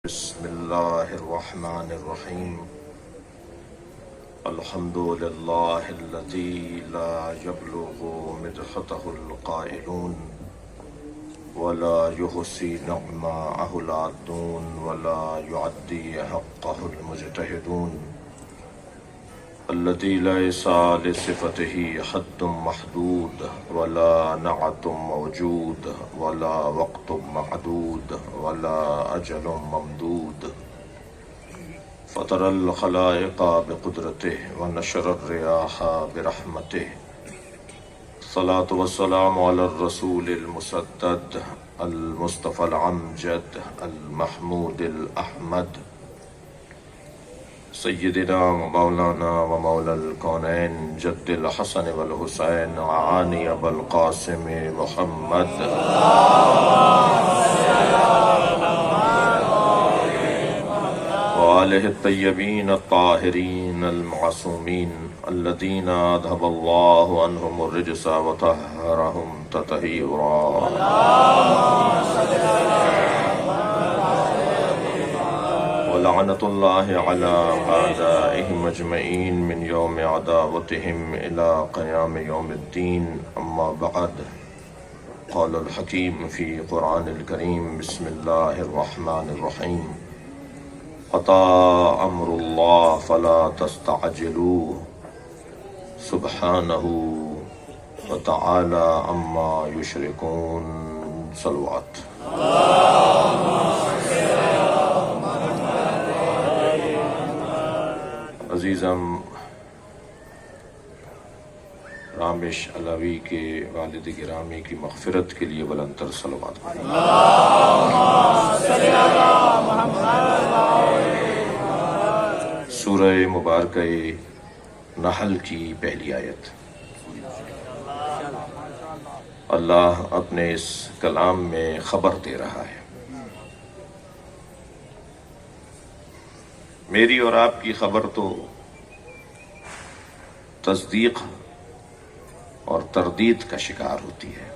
بسم الله الرحمن الرحيم. الحمد لله الذي لا يبلغ مدحته القائلون ولا يحصي نعماءه العادون ولا يعدي حقه المجتهدون، الذي ليس لصفته حد محدود ولا نعت موجود ولا وقت معدود ولا أجل ممدود، فطر الخلائق بقدرته ونشر الرياح برحمته. الصلاة والسلام على الرسول المسدد المصطفى العمجد المحمود الأحمد سیدنا و مولانا و مولا الکونین جد الحسن والحسین عانی ابو القاسم محمد وآلہ الطیبین الطاہرین المعصومین الذین اذهب اللہ عنہم الرجس وطہرہم تطہیرا. ولعنة الله على أعدائهم أجمعين من يوم عداوتهم إلى قيام يوم الدين. أما بعد، قال الحكيم في قرآن الكريم: بسم الله الرحمن الرحيم. أتى أمر الله فلا تستعجلوه سبحانه وتعالى عما يشركون. صلوات. عزیزم، رامش علوی کے والد گرامی کی مغفرت کے لیے بلند تر صلوات پڑھیں. سورہ مبارکہ نحل کی پہلی آیت. اللہ اپنے اس کلام میں خبر دے رہا ہے. میری اور آپ کی خبر تو تصدیق اور تردید کا شکار ہوتی ہے.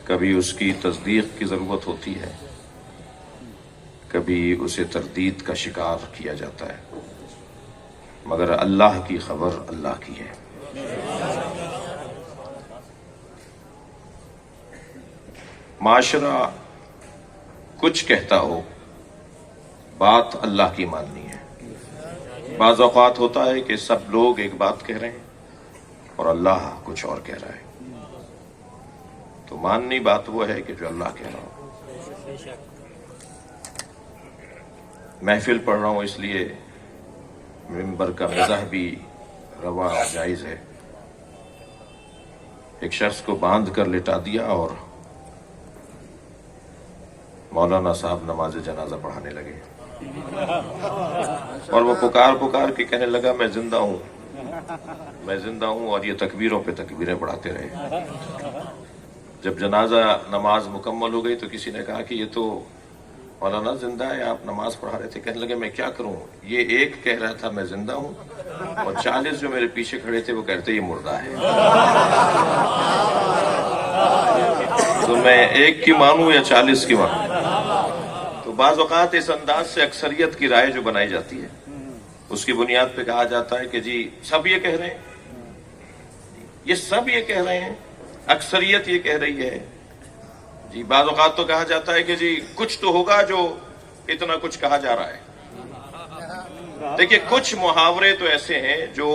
کبھی اس کی تصدیق کی ضرورت ہوتی ہے، کبھی اسے تردید کا شکار کیا جاتا ہے، مگر اللہ کی خبر اللہ کی ہے. معاشرہ کچھ کہتا ہو، بات اللہ کی ماننی ہے. بعض اوقات ہوتا ہے کہ سب لوگ ایک بات کہہ رہے ہیں اور اللہ کچھ اور کہہ رہا ہے، تو ماننی بات وہ ہے کہ جو اللہ کہہ رہا ہو. محفل پڑھ رہا ہوں اس لیے منبر کا مزاح بھی روا جائز ہے. ایک شخص کو باندھ کر لٹا دیا اور مولانا صاحب نماز جنازہ پڑھانے لگے، اور وہ پکار کے کہنے لگا میں زندہ ہوں، میں زندہ ہوں، اور یہ تکبیروں پہ تکبیریں پڑھاتے رہے. جب جنازہ نماز مکمل ہو گئی تو کسی نے کہا کہ یہ تو مولانا زندہ ہے، آپ نماز پڑھا رہے تھے. کہنے لگے میں کیا کروں، یہ ایک کہہ رہا تھا میں زندہ ہوں، اور 40 جو میرے پیچھے کھڑے تھے وہ کہتے یہ مردہ ہے. تو میں ایک کی مانوں یا 40 کی مانوں؟ تو بعض اوقات اس انداز سے اکثریت کی رائے جو بنائی جاتی ہے اس کی بنیاد پہ کہا جاتا ہے کہ جی سب یہ کہہ رہے ہیں، یہ سب یہ کہہ رہے ہیں، اکثریت یہ کہہ رہی ہے. جی بعض اوقات تو کہا جاتا ہے کہ جی کچھ تو ہوگا جو اتنا کچھ کہا جا رہا ہے. دیکھیے کچھ محاورے تو ایسے ہیں جو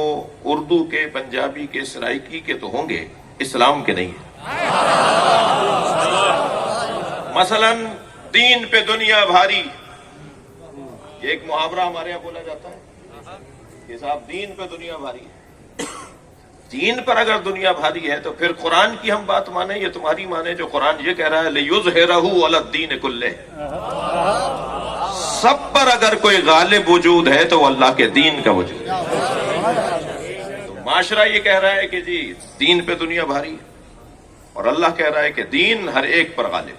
اردو کے، پنجابی کے، سرائکی کے تو ہوں گے، اسلام کے نہیں ہیں. مثلا دین پہ دنیا بھاری، یہ ایک محاورہ ہمارے یہاں بولا جاتا ہے کہ صاحب دین پہ دنیا بھاری ہے. دین پر اگر دنیا بھاری ہے تو پھر قرآن کی ہم بات مانیں، یہ تمہاری مانیں جو قرآن یہ کہہ رہا ہے لِيُظْهِرَهُ عَلَى الدِّينِ كُلِّهِ. سب پر اگر کوئی غالب وجود ہے تو وہ اللہ کے دین کا وجود ہے. تو معاشرہ یہ کہہ رہا ہے کہ جی دین پہ دنیا بھاری ہے، اور اللہ کہہ رہا ہے کہ دین ہر ایک پر غالب.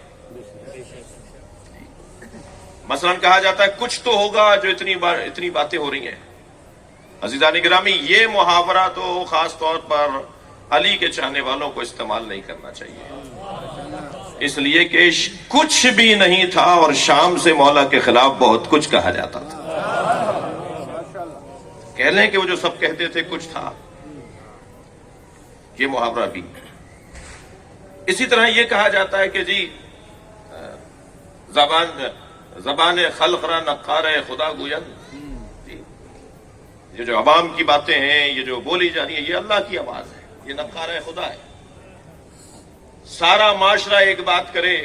مثلا کہا جاتا ہے کچھ تو ہوگا جو اتنی باتیں ہو رہی ہیں. عزیزان گرامی، یہ محاورہ تو خاص طور پر علی کے چاہنے والوں کو استعمال نہیں کرنا چاہیے. اس لیے کہ کچھ بھی نہیں تھا اور شام سے مولا کے خلاف بہت کچھ کہا جاتا تھا. کہہ لیں کہ وہ جو سب کہتے تھے کچھ تھا. یہ محاورہ بھی. اسی طرح یہ کہا جاتا ہے کہ جی زبان خلق را نقار خدا گوین. یہ جو عوام کی باتیں ہیں، یہ جو بولی جا رہی ہیں، یہ اللہ کی آواز ہے، یہ نقار خدا ہے. سارا معاشرہ ایک بات کرے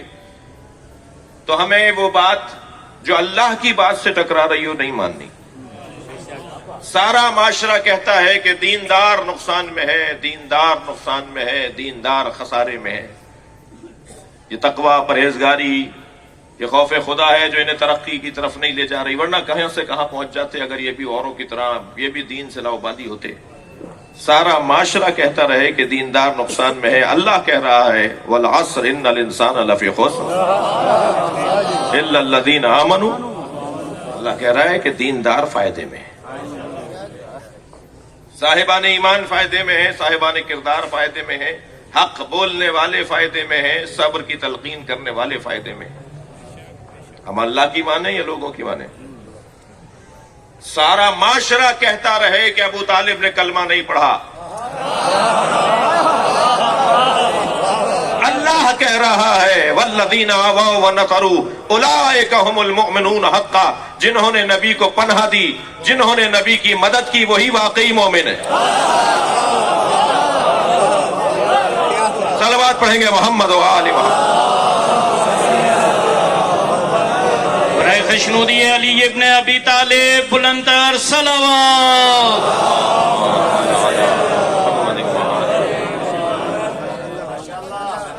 تو ہمیں وہ بات جو اللہ کی بات سے ٹکرا رہی ہو نہیں ماننی. سارا معاشرہ کہتا ہے کہ دیندار نقصان میں ہے، دیندار نقصان میں ہے، دیندار خسارے میں ہے. یہ تقوی، پرہیزگاری، یہ خوف خدا ہے جو انہیں ترقی کی طرف نہیں لے جا رہی، ورنہ کہاں سے کہاں پہنچ جاتے اگر یہ بھی اوروں کی طرح یہ بھی دین سے لاوبالی ہوتے. سارا معاشرہ کہتا رہے کہ دیندار نقصان میں ہے. اللہ کہہ رہا ہے والعصر ان الانسان لفی خسر الا الذین آمنوا. اللہ کہہ رہا ہے کہ دیندار فائدے میں ہے، صاحبان ایمان فائدے میں ہیں، صاحبان کردار فائدے میں ہیں، حق بولنے والے فائدے میں ہیں، صبر کی تلقین کرنے والے فائدے میں. ہم اللہ کی مانیں یا لوگوں کی مانیں؟ سارا معاشرہ کہتا رہے کہ ابو طالب نے کلمہ نہیں پڑھا. اللہ کہہ رہا ہے والذین آووا ونصروا اولئک هم المؤمنون حقا. جنہوں نے نبی کو پناہ دی، جنہوں نے نبی کی مدد کی، وہی واقعی مومن ہے. صلوات پڑھیں گے محمد و آل محمد. خشنودی علی ابن ابی طالب بلندر صلوات.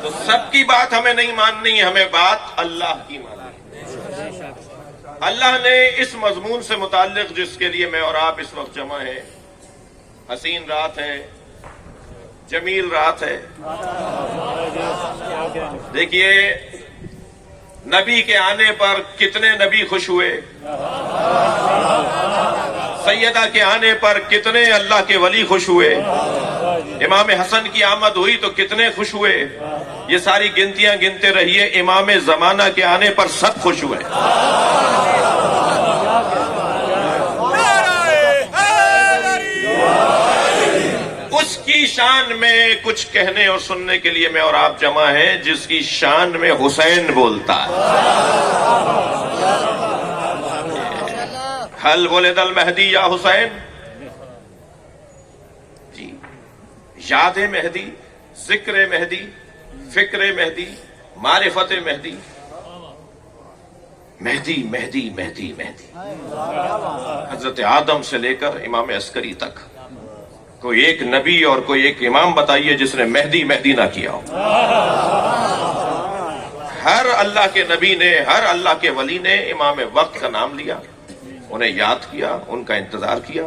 تو سب کی بات ہمیں نہیں ماننی، ہمیں بات اللہ کی ماننی. اللہ نے اس مضمون سے متعلق جس کے لیے میں اور آپ اس وقت جمع ہیں، حسین رات ہے، جمیل رات ہے. دیکھیے نبی کے آنے پر کتنے نبی خوش ہوئے، سیدہ کے آنے پر کتنے اللہ کے ولی خوش ہوئے، امام حسن کی آمد ہوئی تو کتنے خوش ہوئے. یہ ساری گنتیاں گنتے رہیے، امام زمانہ کے آنے پر سب خوش ہوئے. اس کی شان میں کچھ کہنے اور سننے کے لیے میں اور آپ جمع ہیں جس کی شان میں حسین بولتا ہے. حل ولد المہدی یا حسین. جی، یاد مہدی، ذکر مہدی، فکر مہدی، معرفت مہدی. مہدی مہدی مہدی مہدی. حضرت آدم سے لے کر امام عسکری تک کوئی ایک نبی اور کوئی ایک امام بتائیے جس نے مہدی مہدی نہ کیا ہو. ہر اللہ کے نبی نے، ہر اللہ کے ولی نے امام وقت کا نام لیا، انہیں یاد کیا، ان کا انتظار کیا،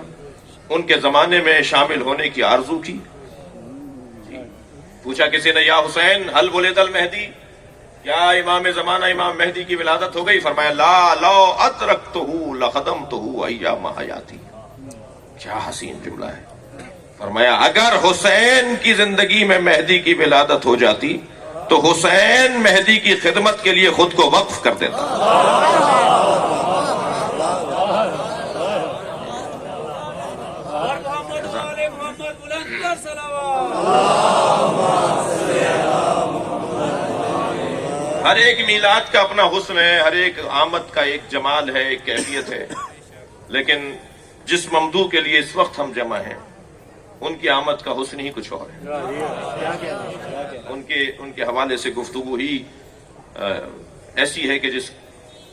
ان کے زمانے میں شامل ہونے کی آرزو کی. پوچھا کسی نے یا حسین حل ولد المہدی، کیا امام زمانہ امام مہدی کی ولادت ہو گئی؟ فرمایا لا لو ادرکتہ لخدمتہ ایام حیاتی. کیا حسین جملہ ہے. فرمایا اگر حسین کی زندگی میں مہدی کی ولادت ہو جاتی تو حسین مہدی کی خدمت کے لیے خود کو وقف کر دیتا. ہر ایک میلاد کا اپنا حسن ہے، ہر ایک آمد کا ایک جمال ہے، ایک کیفیت ہے. لیکن جس ممدوح کے لیے اس وقت ہم جمع ہیں ان کی آمد کا حسن ہی کچھ اور ہے. ان کے حوالے سے گفتگو ہی ایسی ہے کہ جس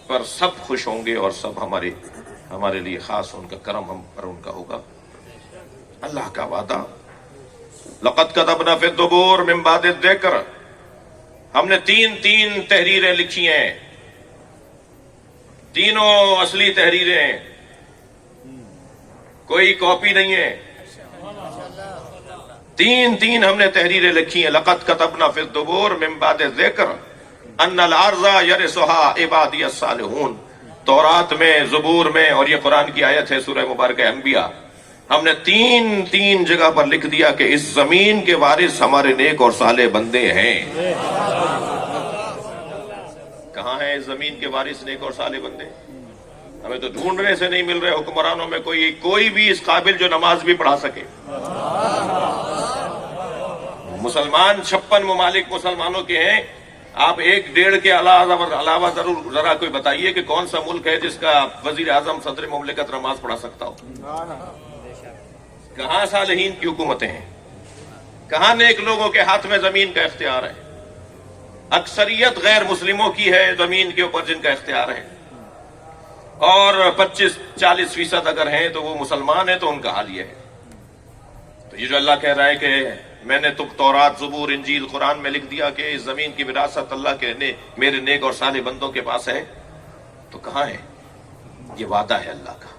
پر سب خوش ہوں گے اور سب ہمارے لیے خاص ان کا کرم ہم پر ان کا ہوگا. اللہ کا وعدہ لقد كتبنا في الزبور من بعد الذکر. ہم نے تین تحریریں لکھی ہیں، تینوں اصلی تحریریں ہیں، کوئی کاپی نہیں ہے. تین ہم نے تحریریں لکھی ہیں. لقد كتبنا في الزبور من بعد الذکر ان الارض يرثها عبادی الصالحون. تورات میں، زبور میں، اور یہ قرآن کی آیت ہے سورہ مبارکہ انبیاء. ہم نے تین جگہ پر لکھ دیا کہ اس زمین کے وارث ہمارے نیک اور صالح بندے ہیں. کہاں ہیں اس زمین کے وارث نیک اور صالح بندے؟ ہمیں تو ڈھونڈنے سے نہیں مل رہے حکمرانوں میں کوئی بھی اس قابل جو نماز بھی پڑھا سکے. مسلمان 56 ممالک مسلمانوں کے ہیں. آپ 1-1.5 کے علاوہ ضرور ذرا کوئی بتائیے کہ کون سا ملک ہے جس کا وزیر اعظم صدر مملکت نماز پڑھا سکتا ہو؟ کہاں صالحین کی حکومتیں ہیں؟ کہاں نیک لوگوں کے ہاتھ میں زمین کا اختیار ہے؟ اکثریت غیر مسلموں کی ہے زمین کے اوپر جن کا اختیار ہے، اور 25-40% اگر ہیں تو وہ مسلمان ہیں. تو ان کا حال یہ ہے. تو یہ جو اللہ کہہ رہا ہے کہ میں نے تورات، زبور، انجیل، قرآن میں لکھ دیا کہ اس زمین کی وراثت اللہ کے میرے نیک اور صالح بندوں کے پاس ہے، تو کہاں ہے؟ یہ وعدہ ہے اللہ کا.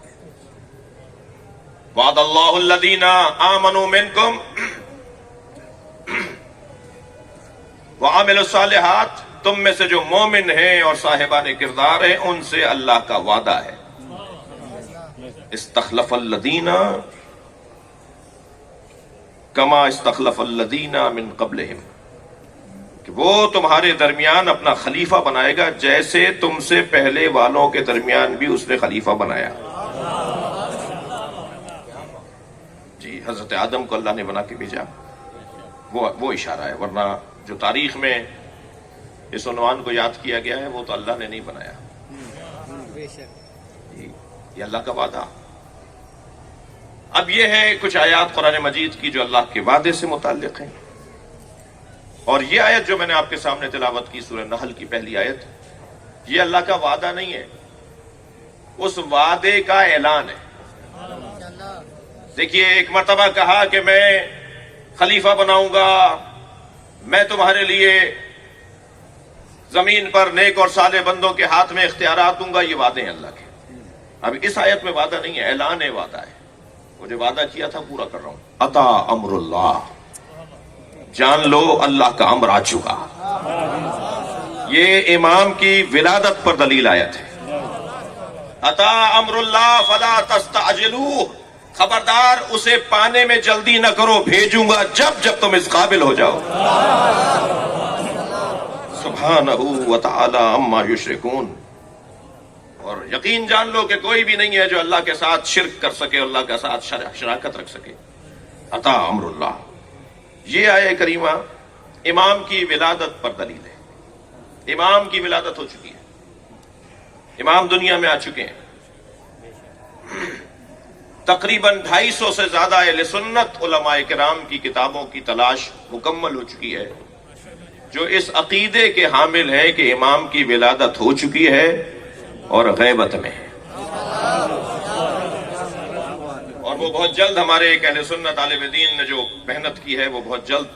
وعد اللہ الذین آمنوا منکم وعملوا الصالحات، تم میں سے جو مومن ہیں اور صاحبان کردار ہیں ان سے اللہ کا وعدہ ہے. استخلف الذین کما استخلف الذین من قبلہم، کہ وہ تمہارے درمیان اپنا خلیفہ بنائے گا جیسے تم سے پہلے والوں کے درمیان بھی اس نے خلیفہ بنایا. جی حضرت آدم کو اللہ نے بنا کے بھیجا، وہ اشارہ ہے. ورنہ جو تاریخ میں اس عنوان کو یاد کیا گیا ہے وہ تو اللہ نے نہیں بنایا. یہ اللہ کا وعدہ. اب یہ ہے کچھ آیات قرآن مجید کی جو اللہ کے وعدے سے متعلق ہیں. اور یہ آیت جو میں نے آپ کے سامنے تلاوت کی سورہ نحل کی پہلی آیت، یہ اللہ کا وعدہ نہیں ہے، اس وعدے کا اعلان ہے. دیکھیے ایک مرتبہ کہا کہ میں خلیفہ بناؤں گا، میں تمہارے لیے زمین پر نیک اور صالح بندوں کے ہاتھ میں اختیارات دوں گا. یہ وعدے ہیں اللہ کے. اب اس آیت میں وعدہ نہیں ہے، اعلان ہے، وعدہ ہے. مجھے وعدہ کیا تھا پورا کر رہا ہوں. عطا امر اللہ، جان لو اللہ کا امر آ چکا. یہ امام کی ولادت پر دلیل آیت ہے. عطا امر اللہ فلا تستعجلوہ، خبردار اسے پانے میں جلدی نہ کرو، بھیجوں گا جب تم اس قابل ہو جاؤ. سبحانہ وتعالی عما یشرکون. اور یقین جان لو کہ کوئی بھی نہیں ہے جو اللہ کے ساتھ شرک کر سکے، اللہ کے ساتھ شراکت رکھ سکے. عطا امر اللہ. یہ آیہ کریمہ امام کی ولادت پر دلیل ہے. امام کی ولادت ہو چکی ہے، امام دنیا میں آ چکے ہیں. تقریباً 250 سے زیادہ اہل سنت علماء کرام کی کتابوں کی تلاش مکمل ہو چکی ہے جو اس عقیدے کے حامل ہیں کہ امام کی ولادت ہو چکی ہے اور غیبت میں ہے. اور وہ بہت جلد ہمارے ایک اہل سنت طالب دین نے جو محنت کی ہے وہ بہت جلد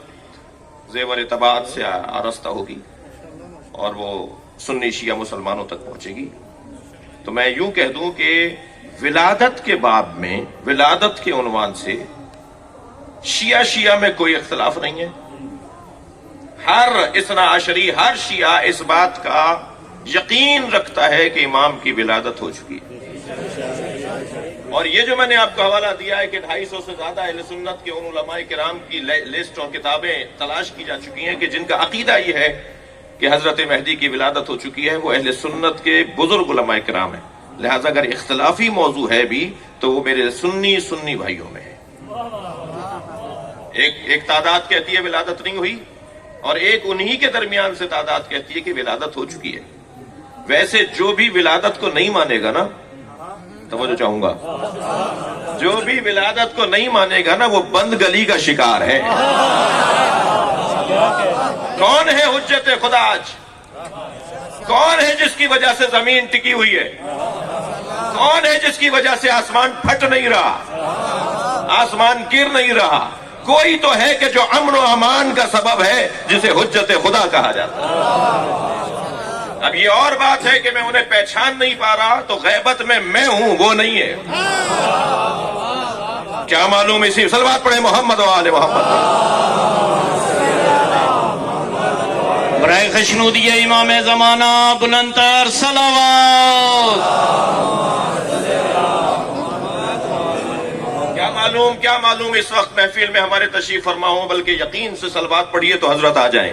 زیور طباعت سے آراستہ ہوگی اور وہ سنی شیعہ مسلمانوں تک پہنچے گی. تو میں یوں کہہ دوں کہ ولادت کے باب میں، ولادت کے عنوان سے شیعہ میں کوئی اختلاف نہیں ہے. ہر اثنا عشری، ہر شیعہ اس بات کا یقین رکھتا ہے کہ امام کی ولادت ہو چکی ہے. اور یہ جو میں نے آپ کو حوالہ دیا ہے کہ 250 سے زیادہ اہل سنت کے ان علماء کرام کی لسٹ اور کتابیں تلاش کی جا چکی ہیں کہ جن کا عقیدہ یہ ہے کہ حضرت مہدی کی ولادت ہو چکی ہے، وہ اہل سنت کے بزرگ علماء کرام ہیں. لہذا اگر اختلافی موضوع ہے بھی تو وہ میرے سنی بھائیوں میں ہے. ایک تعداد کہتی ہے ولادت نہیں ہوئی، اور ایک انہی کے درمیان سے تعداد کہتی ہے کہ ولادت ہو چکی ہے. ویسے جو بھی ولادت کو نہیں مانے گا نا، توجہ چاہوں گا، جو بھی ولادت کو نہیں مانے گا نا وہ بند گلی کا شکار ہے. کون ہے حجت خدا آج؟ کون ہے جس کی وجہ سے زمین ٹکی ہوئی ہے؟ کون ہے جس کی وجہ سے آسمان پھٹ نہیں رہا، آسمان گر نہیں رہا؟ کوئی تو ہے کہ جو امن و امان کا سبب ہے، جسے حجت خدا کہا جاتا ہے. اب یہ اور بات ہے کہ میں انہیں پہچان نہیں پا رہا تو غیبت میں ہوں، وہ نہیں ہے. کیا معلوم؟ اسی صلوات پڑھیں محمد و آل محمد. برائے خشنودی امام زمانہ بلندتر صلوات. کیا معلوم اس وقت محفل میں ہمارے تشریف فرما ہوں، بلکہ یقین سے صلوات پڑھیے تو حضرت آ جائیں.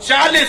40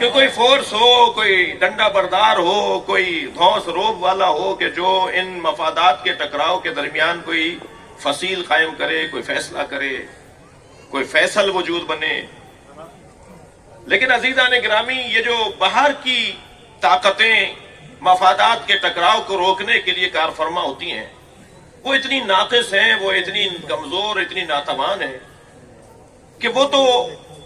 کہ کوئی فورس ہو، کوئی ڈنڈا بردار ہو، کوئی دھوس روب والا ہو کہ جو ان مفادات کے ٹکراؤ کے درمیان کوئی فصیل قائم کرے، کوئی فیصلہ کرے، کوئی فیصل وجود بنے۔ لیکن عزیزان گرامی، یہ جو باہر کی طاقتیں مفادات کے ٹکراؤ کو روکنے کے لیے کار فرما ہوتی ہیں، وہ اتنی ناقص ہیں، وہ اتنی کمزور، اتنی ناتوان ہیں کہ وہ تو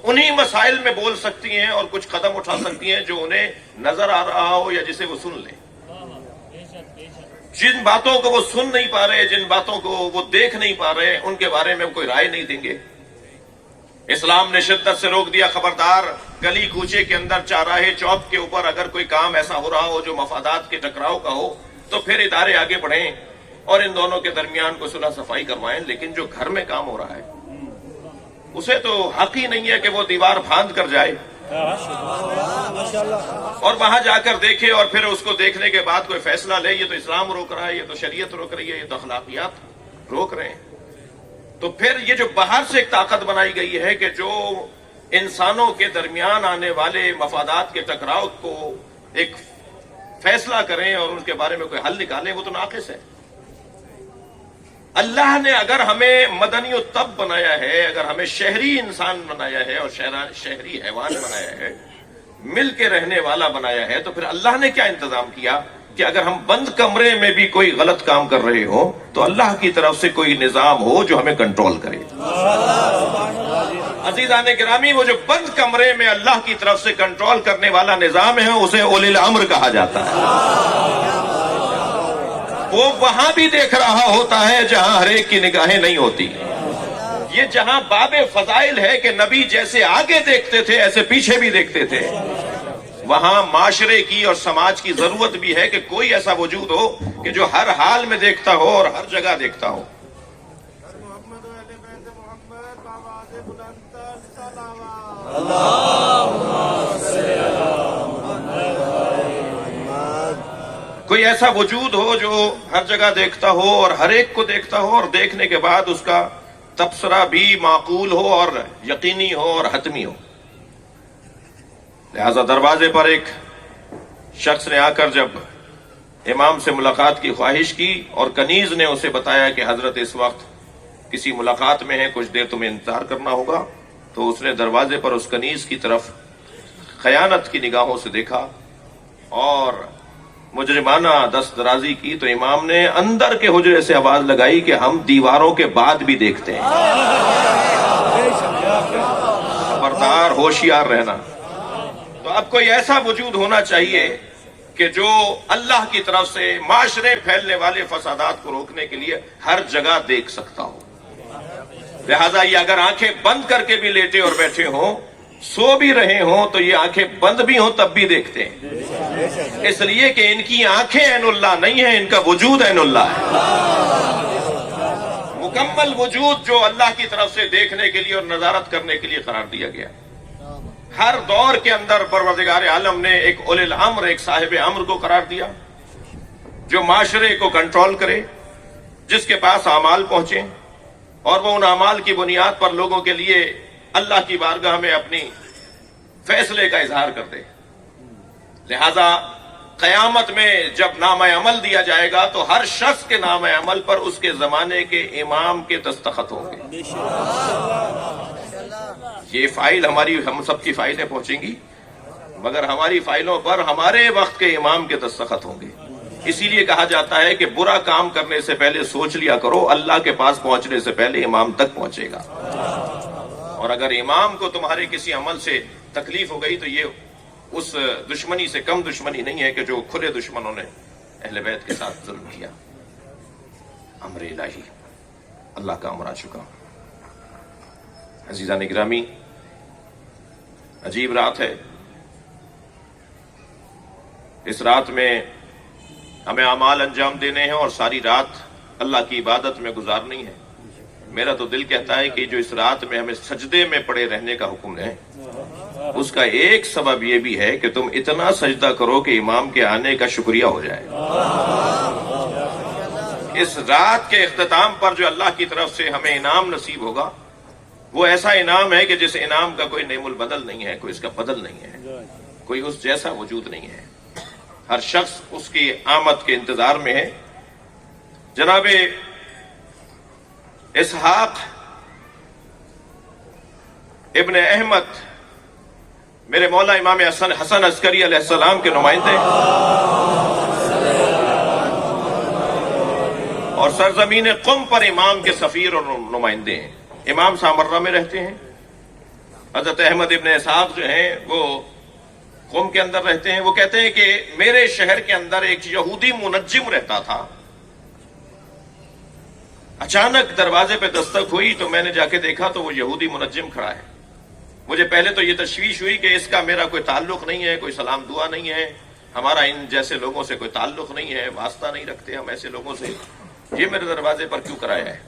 انہی مسائل میں بول سکتی ہیں اور کچھ قدم اٹھا سکتی ہیں جو انہیں نظر آ رہا ہو یا جسے وہ سن لیں۔ جن باتوں کو وہ سن نہیں پا رہے، جن باتوں کو وہ دیکھ نہیں پا رہے، ان کے بارے میں کوئی رائے نہیں دیں گے۔ اسلام نے شدت سے روک دیا، خبردار، گلی کوچے کے اندر، چوراہے چوک کے اوپر اگر کوئی کام ایسا ہو رہا ہو جو مفادات کے ٹکراؤ کا ہو تو پھر ادارے آگے بڑھیں اور ان دونوں کے درمیان کو صلح صفائی کروائیں۔ لیکن جو گھر میں کام ہو رہا ہے اسے تو حق ہی نہیں ہے کہ وہ دیوار پھاند کر جائے اور وہاں جا کر دیکھے اور پھر اس کو دیکھنے کے بعد کوئی فیصلہ لے۔ یہ تو اسلام روک رہا ہے، یہ تو شریعت روک رہی ہے، یہ تو اخلاقیات روک رہے ہیں۔ تو پھر یہ جو باہر سے ایک طاقت بنائی گئی ہے کہ جو انسانوں کے درمیان آنے والے مفادات کے ٹکراؤ کو ایک فیصلہ کریں اور ان کے بارے میں کوئی حل نکالیں، وہ تو ناقص ہے۔ اللہ نے اگر ہمیں مدنی و طب بنایا ہے، اگر ہمیں شہری انسان بنایا ہے اور شہری حیوان بنایا ہے، مل کے رہنے والا بنایا ہے، تو پھر اللہ نے کیا انتظام کیا کہ اگر ہم بند کمرے میں بھی کوئی غلط کام کر رہے ہوں تو اللہ کی طرف سے کوئی نظام ہو جو ہمیں کنٹرول کرے۔ عزیزان گرامی، وہ جو بند کمرے میں اللہ کی طرف سے کنٹرول کرنے والا نظام ہے اسے اولی الامر کہا جاتا ہے۔ وہ وہاں بھی دیکھ رہا ہوتا ہے جہاں ہر ایک کی نگاہیں نہیں ہوتی۔ یہ جہاں باب فضائل ہے کہ نبی جیسے آگے دیکھتے تھے ایسے پیچھے بھی دیکھتے تھے، وہاں معاشرے کی اور سماج کی ضرورت بھی ہے کہ کوئی ایسا وجود ہو کہ جو ہر حال میں دیکھتا ہو اور ہر جگہ دیکھتا ہو۔ کوئی ایسا وجود ہو جو ہر جگہ دیکھتا ہو اور ہر ایک کو دیکھتا ہو اور دیکھنے کے بعد اس کا تبصرہ بھی معقول ہو اور یقینی ہو اور حتمی ہو۔ لہذا دروازے پر ایک شخص نے آ کر جب امام سے ملاقات کی خواہش کی اور کنیز نے اسے بتایا کہ حضرت اس وقت کسی ملاقات میں ہے، کچھ دیر تمہیں انتظار کرنا ہوگا، تو اس نے دروازے پر اس کنیز کی طرف خیانت کی نگاہوں سے دیکھا اور مجرمانہ دست درازی کی۔ تو امام نے اندر کے حجرے سے آواز لگائی کہ ہم دیواروں کے بعد بھی دیکھتے ہیں، خبردار، ہوشیار رہنا۔ تو اب کوئی ایسا وجود ہونا چاہیے کہ جو اللہ کی طرف سے معاشرے پھیلنے والے فسادات کو روکنے کے لیے ہر جگہ دیکھ سکتا ہو۔ لہذا یہ اگر آنکھیں بند کر کے بھی لیٹے اور بیٹھے ہوں، سو بھی رہے ہوں، تو یہ آنکھیں بند بھی ہوں تب بھی دیکھتے ہیں، اس لیے کہ ان کی آنکھیں عین اللہ نہیں ہیں، ان کا وجود عین اللہ ہے۔ مکمل وجود جو اللہ کی طرف سے دیکھنے کے لیے اور نظارت کرنے کے لیے قرار دیا گیا۔ ہر دور کے اندر پروردگار عالم نے ایک اولی الامر، ایک صاحب امر کو قرار دیا جو معاشرے کو کنٹرول کرے، جس کے پاس اعمال پہنچے اور وہ ان اعمال کی بنیاد پر لوگوں کے لیے اللہ کی بارگاہ میں اپنی فیصلے کا اظہار کر دے۔ لہذا قیامت میں جب نامہ عمل دیا جائے گا تو ہر شخص کے نامہ عمل پر اس کے زمانے کے امام کے دستخط ہوں گے۔ یہ فائل ہم سب کی فائلیں پہنچیں گی، مگر ہماری فائلوں پر ہمارے وقت کے امام کے دستخط ہوں گے۔ اسی لیے کہا جاتا ہے کہ برا کام کرنے سے پہلے سوچ لیا کرو، اللہ کے پاس پہنچنے سے پہلے امام تک پہنچے گا۔ اور اگر امام کو تمہارے کسی عمل سے تکلیف ہو گئی تو یہ اس دشمنی سے کم دشمنی نہیں ہے کہ جو کھلے دشمنوں نے اہل بیت کے ساتھ ظلم کیا۔ امر الہی، اللہ کا امر آ چکا۔ عزیزان گرامی، عجیب رات ہے۔ اس رات میں ہمیں اعمال انجام دینے ہیں اور ساری رات اللہ کی عبادت میں گزارنی ہے۔ میرا تو دل کہتا ہے کہ جو اس رات میں ہمیں سجدے میں پڑے رہنے کا حکم ہے، اس کا ایک سبب یہ بھی ہے کہ تم اتنا سجدہ کرو کہ امام کے آنے کا شکریہ ہو جائے۔ اس رات کے اختتام پر جو اللہ کی طرف سے ہمیں انعام نصیب ہوگا، وہ ایسا انعام ہے کہ جس انعام کا کوئی نعم البدل نہیں ہے، کوئی اس کا بدل نہیں ہے۔ کوئی اس جیسا وجود نہیں ہے. ہر شخص اس کی آمد کے انتظار میں ہے. جناب اسحاق ابن احمد میرے مولا امام حسن عسکری علیہ السلام کے نمائندے اور سرزمین قم پر امام کے سفیر اور نمائندے ہیں. امام سامرہ میں رہتے ہیں. حضرت احمد ابن اسحاق جو ہیں وہ قم کے اندر رہتے ہیں. وہ کہتے ہیں کہ میرے شہر کے اندر ایک یہودی منجم رہتا تھا. اچانک دروازے پہ دستک ہوئی تو میں نے جا کے دیکھا تو وہ یہودی منجم کھڑا ہے. مجھے پہلے تو یہ تشویش ہوئی کہ اس کا میرا کوئی تعلق نہیں ہے, کوئی سلام دعا نہیں ہے, ہمارا ان جیسے لوگوں سے کوئی تعلق نہیں ہے, واسطہ نہیں رکھتے ہم ایسے لوگوں سے, یہ میرے دروازے پر کیوں کرایا ہے.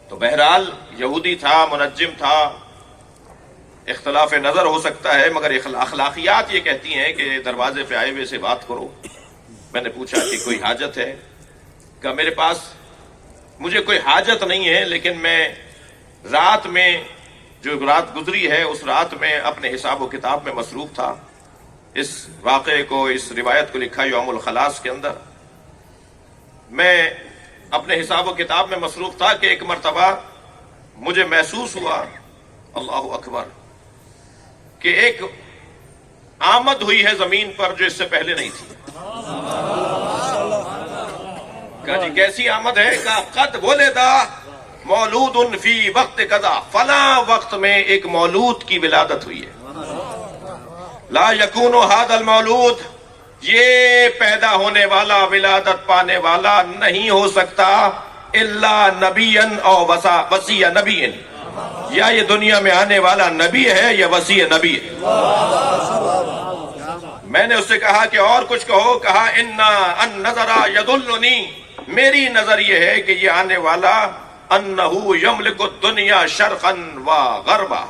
تو بہرحال یہودی تھا, منجم تھا, اختلاف نظر ہو سکتا ہے, مگر اخلاقیات یہ کہتی ہیں کہ دروازے پہ آئے ہوئے سے بات کرو. میں نے پوچھا کہ کوئی حاجت ہے؟ کہ میرے پاس مجھے کوئی حاجت نہیں ہے, لیکن میں رات میں جو رات گزری ہے اس رات میں اپنے حساب و کتاب میں مصروف تھا. اس واقعے کو, اس روایت کو لکھا یوم الخلاص کے اندر. میں اپنے حساب و کتاب میں مصروف تھا کہ ایک مرتبہ مجھے محسوس ہوا, اللہ اکبر, کہ ایک آمد ہوئی ہے زمین پر جو اس سے پہلے نہیں تھی. کہا جی کیسی آمد ہے؟ کہا قد ولدا مولود فی وقت قضا, فلاں وقت میں ایک مولود کی ولادت ہوئی ہے. لا یکون ھذا المولود, یہ پیدا ہونے والا, ولادت پانے والا نہیں ہو سکتا الا نبیا او وصی نبی, یا یہ دنیا میں آنے والا نبی ہے یا وصی نبی ہے. میں نے اس سے کہا کہ اور کچھ کہو. کہا ان نظر یدلنی, میری نظر یہ ہے کہ یہ آنے والا انہو یملک الدنیا شرقا و غربا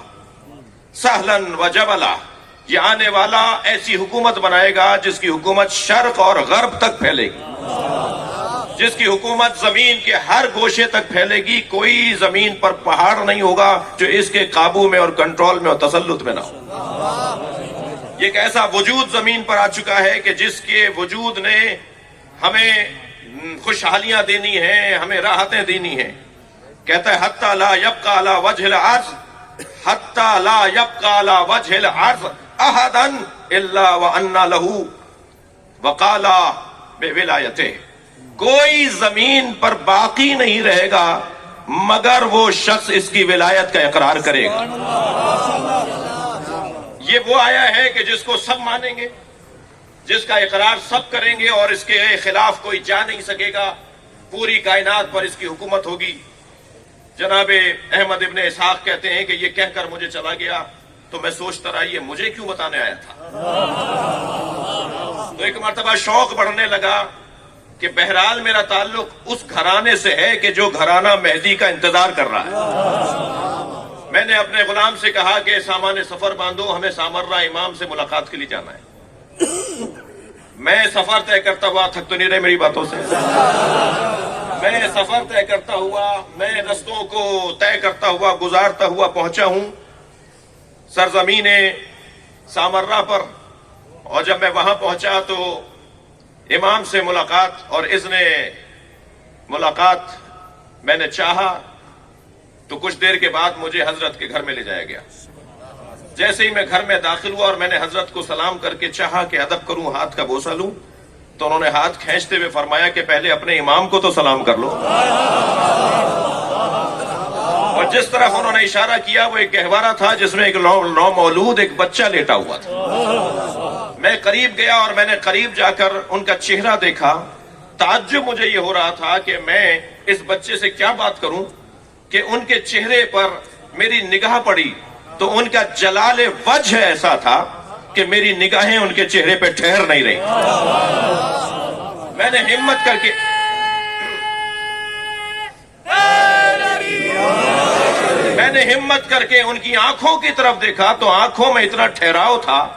سہلا و جبلا, یہ آنے والا ایسی حکومت بنائے گا جس کی حکومت شرق اور غرب تک پھیلے گی, جس کی حکومت زمین کے ہر گوشے تک پھیلے گی. کوئی زمین پر پہاڑ نہیں ہوگا جو اس کے قابو میں اور کنٹرول میں اور تسلط میں نہ ہو. یہ ایک ایسا وجود زمین پر آ چکا ہے کہ جس کے وجود نے ہمیں خوشحالیاں دینی ہیں, ہمیں راحتیں دینی ہیں. کہتا ہے حتی لا یبقى علی وجہ الارض, حتی لا یبقى علی وجہ الارض احدا الا وان له وقالا بولایتہ, کوئی زمین پر باقی نہیں رہے گا مگر وہ شخص اس کی ولایت کا اقرار کرے گا. یہ وہ آیا ہے کہ جس کو سب مانیں گے, جس کا اقرار سب کریں گے, اور اس کے خلاف کوئی جا نہیں سکے گا. پوری کائنات پر اس کی حکومت ہوگی. جناب احمد ابن اسحاق کہتے ہیں کہ یہ کہہ کر مجھے چلا گیا تو میں سوچتا رہا یہ مجھے کیوں بتانے آیا تھا. تو ایک مرتبہ شوق بڑھنے لگا کہ بہرحال میرا تعلق اس گھرانے سے ہے کہ جو گھرانہ مہدی کا انتظار کر رہا ہے. میں نے اپنے غلام سے کہا کہ سامان سفر باندھو, ہمیں سامرہ امام سے ملاقات کے لیے جانا ہے. میں سفر طے کرتا ہوا, تھک تو نہیں رہے میری باتوں سے, میں سفر طے کرتا ہوا, میں رستوں کو طے کرتا ہوا, گزارتا ہوا پہنچا ہوں سرزمین سامرہ پر. اور جب میں وہاں پہنچا تو امام سے ملاقات اور اذن ملاقات میں نے چاہا تو کچھ دیر کے بعد مجھے حضرت کے گھر میں لے جایا گیا. جیسے ہی میں گھر میں داخل ہوا اور میں نے حضرت کو سلام کر کے چاہا کہ ادب کروں, ہاتھ کا بوسہ لوں, تو انہوں نے ہاتھ کھینچتے ہوئے فرمایا کہ پہلے اپنے امام کو تو سلام کر لو. اور جس طرف انہوں نے اشارہ کیا وہ ایک گہوارہ تھا جس میں ایک نومولود ایک بچہ لیٹا ہوا تھا. میں قریب گیا اور میں نے قریب جا کر ان کا چہرہ دیکھا. تعجب مجھے یہ ہو رہا تھا کہ میں اس بچے سے کیا بات کروں کہ ان کے چہرے پر میری نگاہ پڑی تو ان کا جلال وجہ ایسا تھا کہ میری نگاہیں ان کے چہرے پہ ٹھہر نہیں رہی. میں نے ہمت کر کے ان کی آنکھوں کی طرف دیکھا تو آنکھوں میں اتنا ٹھہراؤ تھا.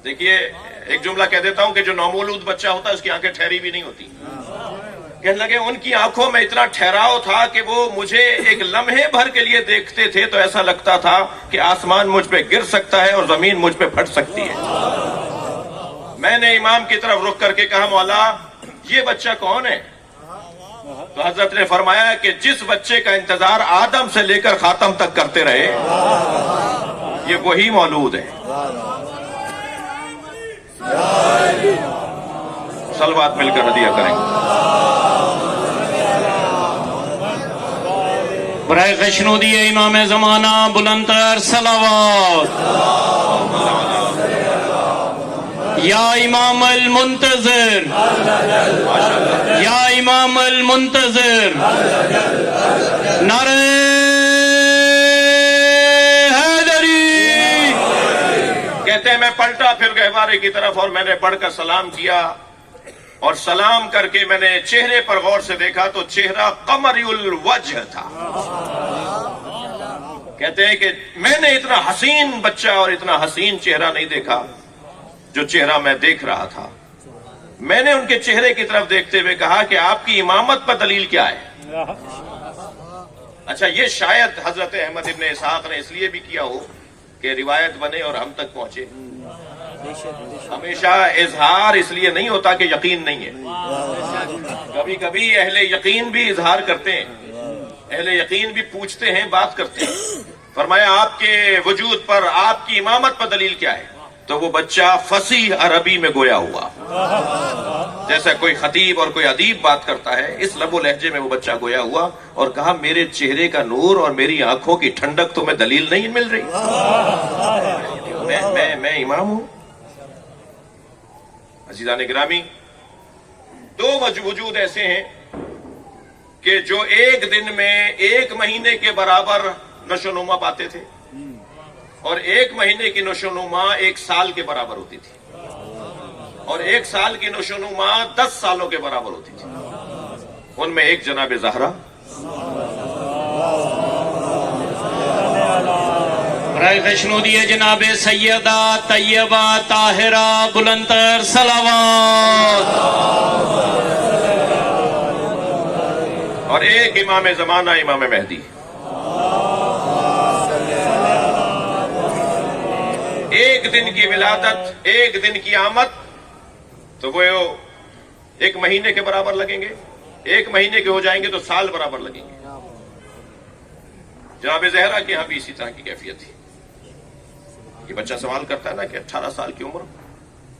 دیکھیے ایک جملہ کہہ دیتا ہوں کہ جو نومولود بچہ ہوتا ہے اس کی آنکھیں ٹھہری بھی نہیں ہوتی. کہنے لگے ان کی آنکھوں میں اتنا ٹھہراؤ تھا کہ وہ مجھے ایک لمحے بھر کے لیے دیکھتے تھے تو ایسا لگتا تھا کہ آسمان مجھ پہ گر سکتا ہے اور زمین مجھ پہ پھٹ سکتی ہے۔ میں نے امام کی طرف رخ کر کے کہا مولا یہ بچہ کون ہے؟ تو حضرت نے فرمایا کہ جس بچے کا انتظار آدم سے لے کر خاتم تک کرتے رہے یہ وہی مولود ہے۔ صلوات مل کر ہدیہ کریں گے۔ برائے خشنودی امام زمانہ بلندتر صلوات۔ یا امام المنتظر، یا امام المنتظر، نعرہ حیدری۔ کہتے ہیں میں پلٹا پھر گہوارے کی طرف اور میں نے پڑھ کر سلام کیا، اور سلام کر کے میں نے چہرے پر غور سے دیکھا تو چہرہ قمری الوجہ تھا۔ کہتے ہیں کہ میں نے اتنا حسین بچہ اور اتنا حسین چہرہ نہیں دیکھا جو چہرہ میں دیکھ رہا تھا۔ میں نے ان کے چہرے کی طرف دیکھتے ہوئے کہا کہ آپ کی امامت پر دلیل کیا ہے؟ اچھا یہ شاید حضرت احمد ابن اسحاق نے اس لیے بھی کیا ہو کہ روایت بنے اور ہم تک پہنچے۔ ہمیشہ اظہار اس لیے نہیں ہوتا کہ یقین نہیں ہے، کبھی کبھی اہل یقین بھی اظہار کرتے ہیں، اہل یقین بھی پوچھتے ہیں، بات کرتے ہیں۔ فرمایا آپ کے وجود پر، آپ کی امامت پر دلیل کیا ہے؟ تو وہ بچہ فصیح عربی میں گویا ہوا، جیسا کوئی خطیب اور کوئی ادیب بات کرتا ہے، اس لب و لہجے میں وہ بچہ گویا ہوا اور کہا میرے چہرے کا نور اور میری آنکھوں کی ٹھنڈک تمہیں دلیل نہیں مل رہی؟ میں امام ہوں۔ عزیزان گرامی، دو وجود ایسے ہیں کہ جو ایک دن میں 1 مہینے کے برابر نشو نما پاتے تھے، اور 1 مہینے کی نشو نما 1 سال کے برابر ہوتی تھی، اور 1 سال کی نشو نما 10 سالوں کے برابر ہوتی تھی۔ ان میں ایک جناب زہرا، برائے خشنودی جناب سیدہ طیبہ طاہرہ بلندتر صلوات، اور ایک امام زمانہ امام مہدی۔ ایک دن کی ولادت، ایک دن کی آمد تو وہ 1 مہینے کے برابر لگیں گے، 1 مہینے کے ہو جائیں گے تو سال برابر لگیں گے۔ جناب زہرا کے یہاں بھی اسی طرح کی کیفیت تھی۔ یہ بچہ سوال کرتا ہے نا کہ 18 سال کی عمر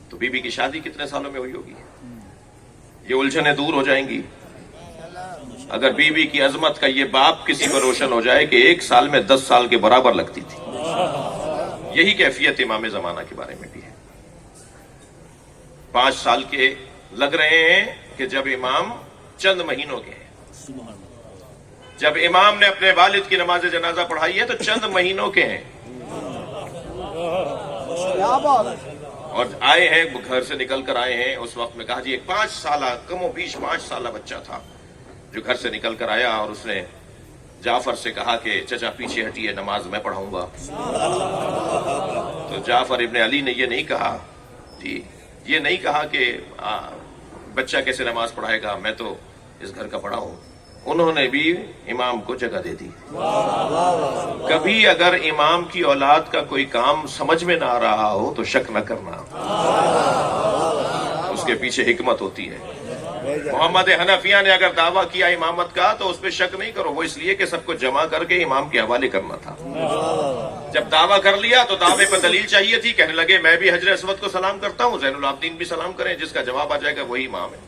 تو بی بی کی شادی کتنے سالوں میں ہوئی ہوگی؟ یہ الجھنیں دور ہو جائیں گی اگر بی بی کی عظمت کا یہ باپ کسی پر روشن ہو جائے کہ 1 سال میں 10 سال کے برابر لگتی تھی۔ یہی کیفیت امام زمانہ کے بارے میں بھی ہے۔ 5 سال کے لگ رہے ہیں کہ جب امام چند مہینوں کے ہیں، جب امام نے اپنے والد کی نماز جنازہ پڑھائی ہے تو چند مہینوں کے ہیں، اور آئے ہیں گھر سے نکل کر آئے ہیں۔ اس وقت میں کہا جی ایک 5 سالہ کم و بیش 5 سالہ بچہ تھا جو گھر سے نکل کر آیا اور اس نے جعفر سے کہا کہ چچا پیچھے ہٹیے، نماز میں پڑھاؤں گا۔ تو جعفر ابن علی نے یہ نہیں کہا، جی یہ نہیں کہا کہ بچہ کیسے نماز پڑھائے گا، میں تو اس گھر کا بڑا ہوں۔ انہوں نے بھی امام کو جگہ دے دی۔ کبھی اگر امام کی اولاد کا کوئی کام سمجھ میں نہ آ رہا ہو تو شک نہ کرنا، اس کے پیچھے حکمت ہوتی ہے۔ محمد حنفیہ نے اگر دعویٰ کیا امامت کا تو اس پہ شک نہیں کرو، وہ اس لیے کہ سب کو جمع کر کے امام کے حوالے کرنا تھا۔ جب دعویٰ کر لیا تو دعوے پر دلیل چاہیے تھی، کہنے لگے میں بھی حجر اسود کو سلام کرتا ہوں، زین العابدین بھی سلام کریں، جس کا جواب آ جائے گا وہی امام ہے۔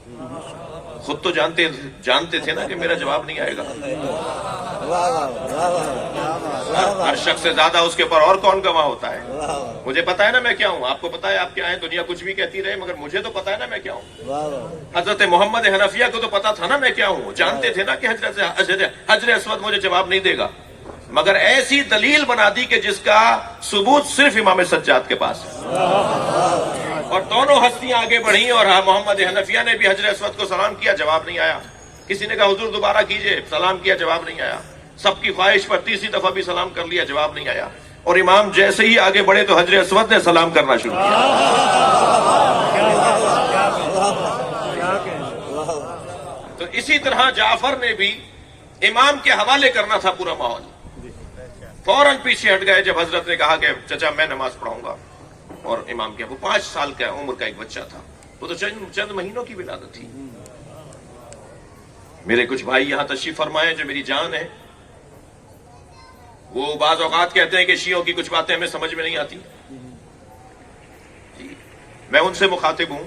خود تو جانتے تھے نا کہ میرا جواب نہیں آئے گا، ہر شخص سے زیادہ اس کے اوپر اور کون گواہ ہوتا ہے؟ مجھے پتا ہے نا میں کیا ہوں، آپ کو پتا ہے آپ کیا ہیں، دنیا کچھ بھی کہتی رہے مگر مجھے تو پتا ہے نا میں کیا ہوں۔ حضرت محمد حنفیہ کو تو پتا تھا نا میں کیا ہوں، جانتے تھے نا کہ حجر اسود مجھے جواب نہیں دے گا، مگر ایسی دلیل بنا دی کہ جس کا ثبوت صرف امام سجاد کے پاس ہے۔ اور دونوں ہستیاں آگے بڑھیں اور محمد حنفیہ نے بھی حجر اسود کو سلام کیا، جواب نہیں آیا۔ کسی نے کہا حضور دوبارہ کیجئے، سلام کیا، جواب نہیں آیا۔ سب کی خواہش پر تیسری دفعہ بھی سلام کر لیا، جواب نہیں آیا۔ اور امام جیسے ہی آگے بڑھے تو حجر اسود نے سلام کرنا شروع کیا۔ تو اسی طرح جعفر نے بھی امام کے حوالے کرنا تھا پورا ماحول، فوراً پیچھے ہٹ گئے جب حضرت نے کہا کہ چچا میں نماز پڑھاؤں گا، اور امام کے وہ 5 سال کا عمر کا ایک بچہ تھا، وہ تو چند مہینوں کی ولادت تھی۔ میرے کچھ بھائی یہاں تشریف فرمائے جو میری جان ہے، وہ بعض اوقات کہتے ہیں کہ شیعوں کی کچھ باتیں ہمیں سمجھ میں نہیں آتی، میں ان سے مخاطب ہوں،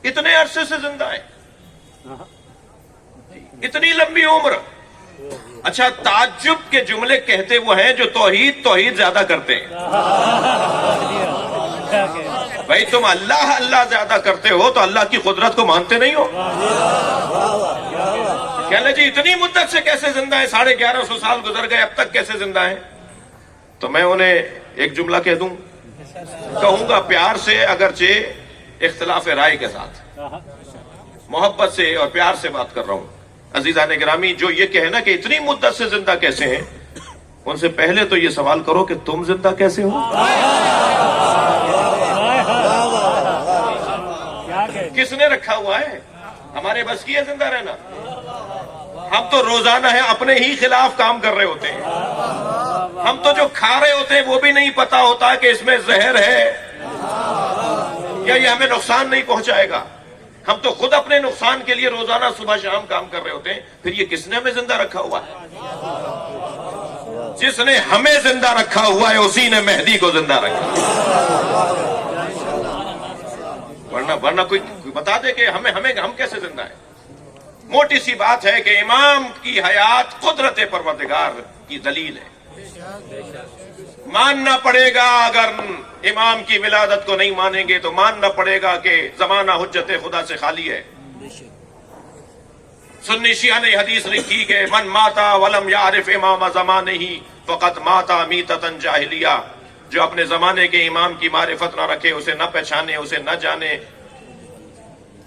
اتنے عرصے سے زندہ ہیں، اتنی لمبی عمر، اچھا تعجب کے جملے کہتے وہ ہیں جو توحید زیادہ کرتے ہیں۔ بھائی تم اللہ اللہ زیادہ کرتے ہو تو اللہ کی قدرت کو مانتے نہیں ہو؟ کہنے جی اتنی مدت سے کیسے زندہ ہیں، 1150 سال گزر گئے اب تک کیسے زندہ ہیں؟ تو میں انہیں ایک جملہ کہہ دوں، کہوں گا پیار سے، اگرچہ اختلاف رائے کے ساتھ، محبت سے اور پیار سے بات کر رہا ہوں۔ عزیزان گرامی، جو یہ کہے نا کہ اتنی مدت سے زندہ کیسے ہیں، ان سے پہلے تو یہ سوال کرو کہ تم زندہ کیسے ہو؟ کس نے رکھا ہوا ہے؟ ہمارے بس کی ہے زندہ رہنا؟ ہم تو روزانہ ہے اپنے ہی خلاف کام کر رہے ہوتے ہیں، ہم تو جو کھا رہے ہوتے ہیں وہ بھی نہیں پتا ہوتا کہ اس میں زہر ہے یا یہ ہمیں نقصان نہیں پہنچائے گا، ہم تو خود اپنے نقصان کے لیے روزانہ صبح شام کام کر رہے ہوتے ہیں، پھر یہ کس نے ہمیں زندہ رکھا ہوا ہے؟ جس نے ہمیں زندہ رکھا ہوا ہے اسی نے مہدی کو زندہ رکھا، ورنہ کوئی بتا دے کہ ہم کیسے زندہ ہیں؟ موٹی سی بات ہے کہ امام کی حیات قدرت پروردگار کی دلیل ہے، ماننا پڑے گا، اگر امام کی ولادت کو نہیں مانیں گے تو ماننا پڑے گا کہ زمانہ حجت خدا سے خالی ہے۔ سنی شیعہ نے حدیث لکھی کہ من ماتا ولم یعرف امام زمانہ فقط ماتا میتۃ جاہلیہ، جو اپنے زمانے کے امام کی معرفت نہ رکھے، اسے نہ پہچانے، اسے نہ جانے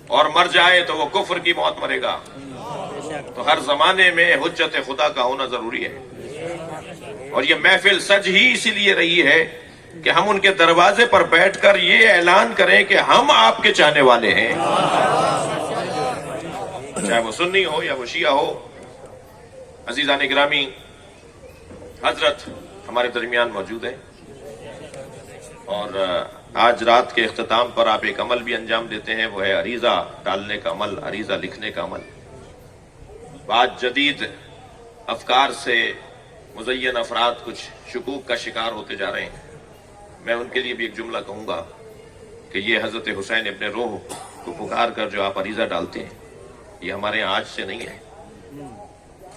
اور مر جائے تو وہ کفر کی موت مرے گا۔ تو ہر زمانے میں حجت خدا کا ہونا ضروری ہے، اور یہ محفل سج ہی اسی لیے رہی ہے کہ ہم ان کے دروازے پر بیٹھ کر یہ اعلان کریں کہ ہم آپ کے چاہنے والے ہیں، چاہے وہ سنی ہو یا وہ شیعہ ہو۔ عزیزان گرامی، حضرت ہمارے درمیان موجود ہیں، اور آج رات کے اختتام پر آپ ایک عمل بھی انجام دیتے ہیں، وہ ہے عریضہ ڈالنے کا عمل، عریضہ لکھنے کا عمل۔ بعض جدید افکار سے مزین افراد کچھ شکوک کا شکار ہوتے جا رہے ہیں، میں ان کے لیے بھی ایک جملہ کہوں گا کہ یہ حضرت حسین ابن روح کو پکار کر جو آپ عریضہ ڈالتے ہیں، یہ ہمارے یہاں آج سے نہیں ہے۔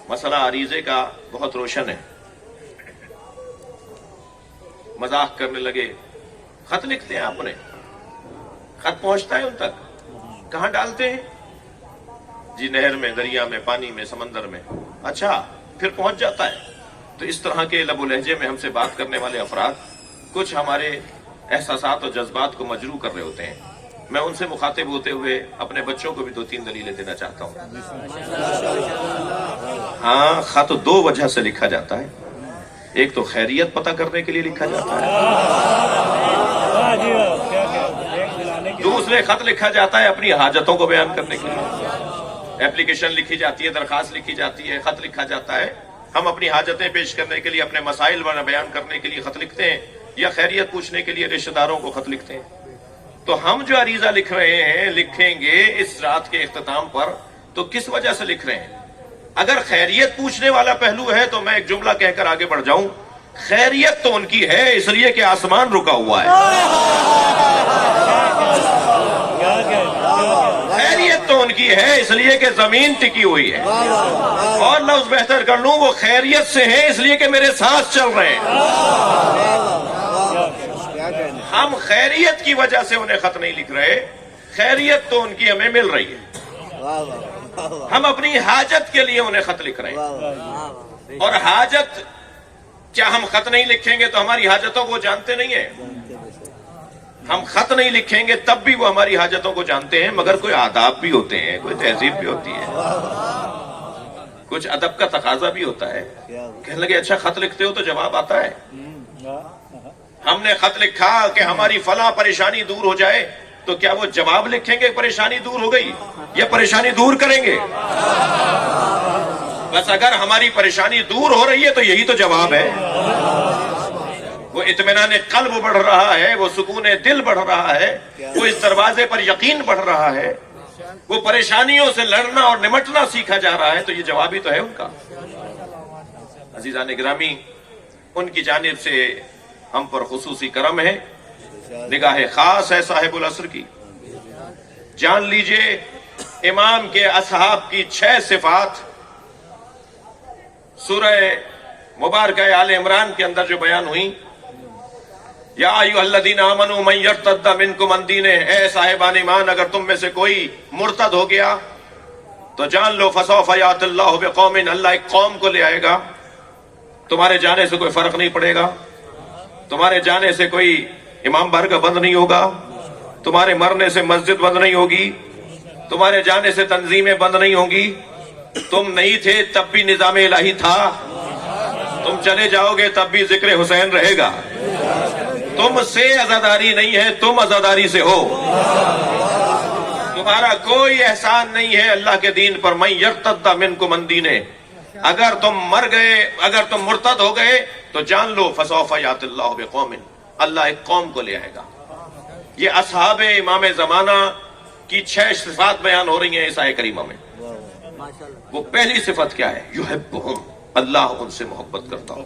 مسئلہ عریضے کا بہت روشن ہے، مذاق کرنے لگے، خط لکھتے ہیں آپ نے، خط پہنچتا ہے ان تک، کہاں ڈالتے ہیں؟ جی نہر میں، دریا میں، پانی میں، سمندر میں۔ اچھا پھر پہنچ جاتا ہے۔ تو اس طرح کے لب و لہجے میں ہم سے بات کرنے والے افراد کچھ ہمارے احساسات اور جذبات کو مجروح کر رہے ہوتے ہیں۔ میں ان سے مخاطب ہوتے ہوئے اپنے بچوں کو بھی 2-3 دلیلیں دینا چاہتا ہوں۔ ہاں، خط 2 وجہ سے لکھا جاتا ہے، ایک تو خیریت پتہ کرنے کے لیے لکھا جاتا ہے، دوسرے خط لکھا جاتا ہے اپنی حاجتوں کو بیان کرنے کے لیے۔ اپلیکیشن لکھی جاتی ہے، درخواست لکھی جاتی ہے، خط لکھا جاتا ہے، ہم اپنی حاجتیں پیش کرنے کے لیے، اپنے مسائل بیان کرنے کے لیے خط لکھتے ہیں، یا خیریت پوچھنے کے لیے رشتہ داروں کو خط لکھتے ہیں۔ تو ہم جو عریضہ لکھ رہے ہیں، لکھیں گے اس رات کے اختتام پر، تو کس وجہ سے لکھ رہے ہیں؟ اگر خیریت پوچھنے والا پہلو ہے تو میں ایک جملہ کہہ کر آگے بڑھ جاؤں، خیریت تو ان کی ہے اس لیے کہ آسمان رکا ہوا ہے، خیریت تو ان کی ہے اس لیے کہ زمین ٹکی ہوئی ہے، اور لفظ بہتر کر لوں، وہ خیریت سے ہیں اس لیے کہ میرے ساتھ چل رہے ہیں۔ ہم خیریت کی وجہ سے انہیں خط نہیں لکھ رہے، خیریت تو ان کی ہمیں مل رہی ہے، ہم اپنی حاجت کے لیے انہیں خط لکھ رہے ہیں۔ اور حاجت، کیا ہم خط نہیں لکھیں گے تو ہماری حاجتوں کو جانتے نہیں ہیں؟ ہم خط نہیں لکھیں گے تب بھی وہ ہماری حاجتوں کو جانتے ہیں، مگر کوئی آداب بھی ہوتے ہیں، کوئی تہذیب بھی ہوتی ہے، کچھ ادب کا تقاضا بھی ہوتا ہے۔ کہنے لگے اچھا خط لکھتے ہو تو جواب آتا ہے؟ ہم نے خط لکھا کہ ہماری فلاں پریشانی دور ہو جائے، تو کیا وہ جواب لکھیں گے پریشانی دور ہو گئی یا پریشانی دور کریں گے؟ بس اگر ہماری پریشانی دور ہو رہی ہے تو یہی تو جواب ہے. وہ اطمینان قلب بڑھ رہا ہے، وہ سکون دل بڑھ رہا ہے، وہ اس دروازے پر یقین بڑھ رہا ہے، وہ پریشانیوں سے لڑنا اور نمٹنا سیکھا جا رہا ہے، تو یہ جواب ہی تو ہے ان کا. عزیزان گرامی، ان کی جانب سے ہم پر خصوصی کرم ہے، نگاہ خاص ہے صاحب العصر کی. جان لیجئے امام کے اصحاب کی 6 صفات سورہ مبارکہ آل عمران کے اندر جو بیان ہوئی. یا ایھا الذین آمنوا من یرتد منکم عن دینہ، اے صاحبان ایمان اگر تم میں سے کوئی مرتد ہو گیا تو جان لو فسوف یأتی اللہ بقوم، اللہ ایک قوم کو لے آئے گا. تمہارے جانے سے کوئی فرق نہیں پڑے گا، تمہارے جانے سے کوئی امام بارگاہ بند نہیں ہوگا، تمہارے مرنے سے مسجد بند نہیں ہوگی، تمہارے جانے سے تنظیمیں بند نہیں ہوں گی. تم نہیں تھے تب بھی نظام الہی تھا، تم چلے جاؤ گے تب بھی ذکر حسین رہے گا. تم سے عزاداری نہیں ہے، تم عزاداری سے ہو. تمہارا کوئی احسان نہیں ہے اللہ کے دین پر. من یرتد منکم عن دینہ، اگر تم مر گئے، اگر تم مرتد ہو گئے تو جان لو فسوف یأتی اللہ بقوم، اللہ ایک قوم کو لے آئے گا. یہ اصحاب امام زمانہ کی 6 صفات بیان ہو رہی ہیں اس آیت کریمہ میں. وہ پہلی صفت کیا ہے؟ یحبہم، اللہ ان سے محبت کرتا ہوں.